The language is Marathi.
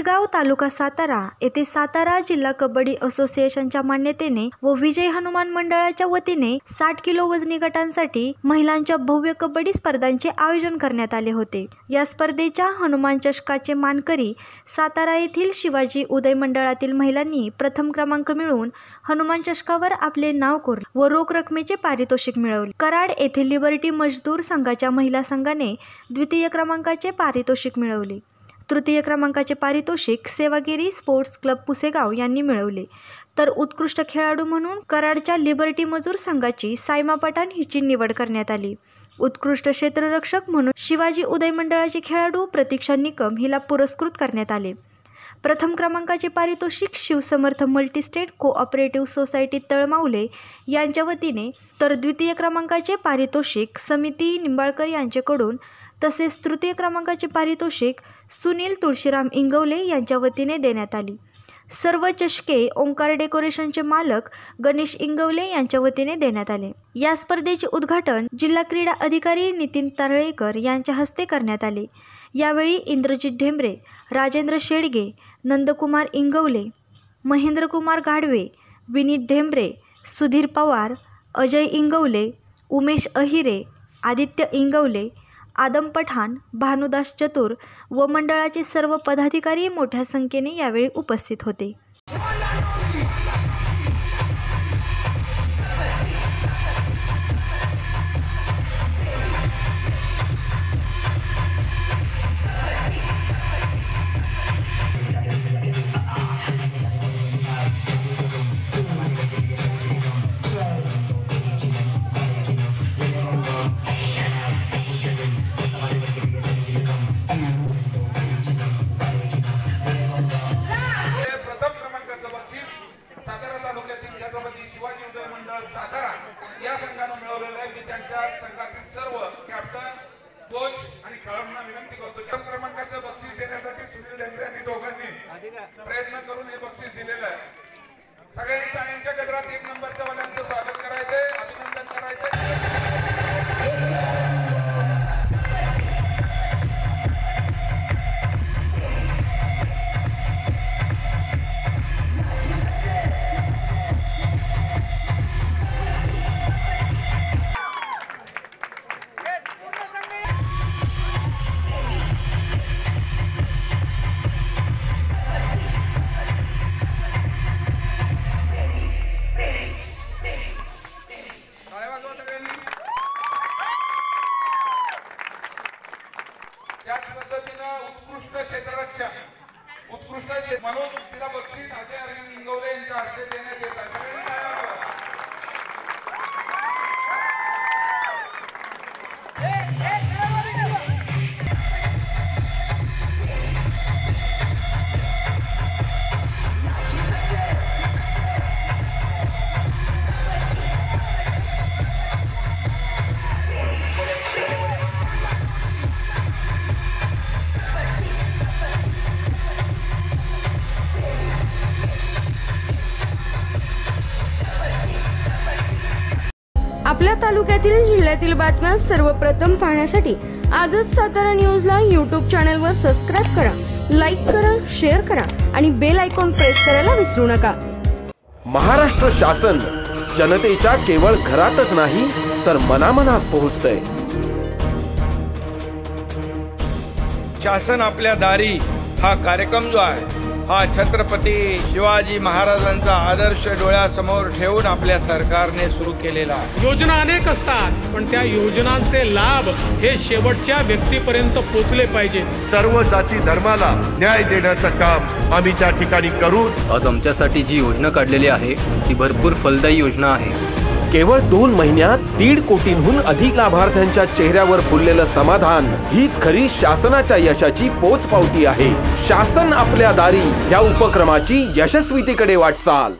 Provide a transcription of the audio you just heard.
पुसेगाव तालुका सातारा येथे सातारा जिल्हा कबड्डी असोसिएशनच्या मान्यतेने व विजय हनुमान मंडळाच्या वतीने 60 किलो वजनी गटांसाठी महिलांच्या भव्य कबड्डी स्पर्धांचे आयोजन करण्यात आले होते। या स्पर्धेच्या हनुमान चषकाचे मानकरी सातारा येथील शिवाजी उदय मंडळातील महिलांनी प्रथम क्रमांक मिळवून हनुमान चषकावर आपले नाव कोरले व रोख रकमेचे पारितोषिक मिळवले। कराड येथे लिबर्टी मजदूर संघाच्या महिला संघाने द्वितीय क्रमांकाचे पारितोषिक मिळवले। तृतीय क्रमांकाचे पारितोषिक सेवागिरी स्पोर्ट्स क्लब पुसेगाव यांनी मिळवले, तर उत्कृष्ट खेळाडू म्हणून कराडच्या लिबर्टी मजूर संघाची सायमा पठाण हिची निवड करण्यात आली। उत्कृष्ट क्षेत्ररक्षक म्हणून शिवाजी उदय मंडळाचे खेळाडू प्रतीक्षा निकम हिला पुरस्कृत करण्यात आले। प्रथम क्रमांकाचे पारितोषिक Shivsamarth multi-state cooperative society Talmavale यांच्या वतीने, तर द्वितीय क्रमांकाचे पारितोषिक समिती निंबाळकर यांच्याकडून, तसेच तृतीय क्रमांकाचे पारितोषिक सुनील तुळशीराम इंगवले यांच्या वतीने देण्यात आली। सर्व चषके ओंकार डेकोरेशनचे मालक गणेश इंगवले यांच्या वतीने देण्यात आले। या स्पर्धेचे उद्घाटन जिल्हा क्रीडा अधिकारी नितीन तारळेकर यांच्या हस्ते करण्यात आले। यावेळी इंद्रजित ढेंबरे, राजेंद्र शेडगे, नंदकुमार इंगवले, महेंद्रकुमार गाढवे, विनीत ढेंबरे, सुधीर पवार, अजय इंगवले, उमेश अहिरे, आदित्य इंगवले, आदम पठाण, भानुदास चतुर व मंडळाचे सर्व पदाधिकारी मोठ्या संख्येने यावेळी उपस्थित होते। शिवाजी उदय मंडळ सातारा या संघाने मिळवलेले आहे। मी त्यांच्या संघातील सर्व कॅप्टन, कोच आणि खेळाडूंना विनंती करतो की क्रमांकाचे बक्षीस देण्यासाठी सुनील ढेंबरे यांनी दोघांनी प्रयत्न करून हे बक्षीस दिलेलं आहे। सगळ्यांनी टाळ्यांच्या गजरात 1 नंबरच्या वाल्यांचं स्वागत करायचे, अभिनंदन करायचे। त्याच पद्धतीनं उत्कृष्ट क्षेत्ररक्षक म्हणून तिला बक्षीस अजय अरविंद इंगवले यांच्या हस्ते देण्यात येत आहे। आपल्या तालुक्यातील जिल्ह्यातील बातम्या सर्वप्रथम पाहण्यासाठी आजच सातारा न्यूजला YouTube चॅनलवर सबस्क्राइब करा, लाईक करा, शेअर करा आणि बेल आयकॉन प्रेस करायला विसरू नका। महाराष्ट्र शासन जनतेच्या केवळ घरातच नाही तर मनामनात पोहोचतंय। शासन आपल्या दारी हा कार्यक्रम जो आहे हा छत्रपती शिवाजी महाराजांचा आदर्श डोळ्यासमोर ठेवून आपल्या सरकारने सुरू केलेला आहे। योजना अनेक असतात, पण त्या योजनांचे लाभ हे शेवटच्या व्यक्तीपर्यंत पोहोचले पाहिजे। सर्व जाती धर्माला न्याय देण्याचं काम आम्ही त्या ठिकाणी करू। आज आमच्यासाठी जी योजना काढलेली आहे ती भरपूर फलदायी योजना आहे। केवळ 2 महिन्यात 1.5 कोटींहून अधिक लाभार्थ्यांच्या चेहऱ्यावर फुललेलं समाधान हीच खरी शासनाच्या यशाची पोचपावती आहे। शासन आपल्या दारी या उपक्रमाची यशस्वीतेकडे वाटचाल।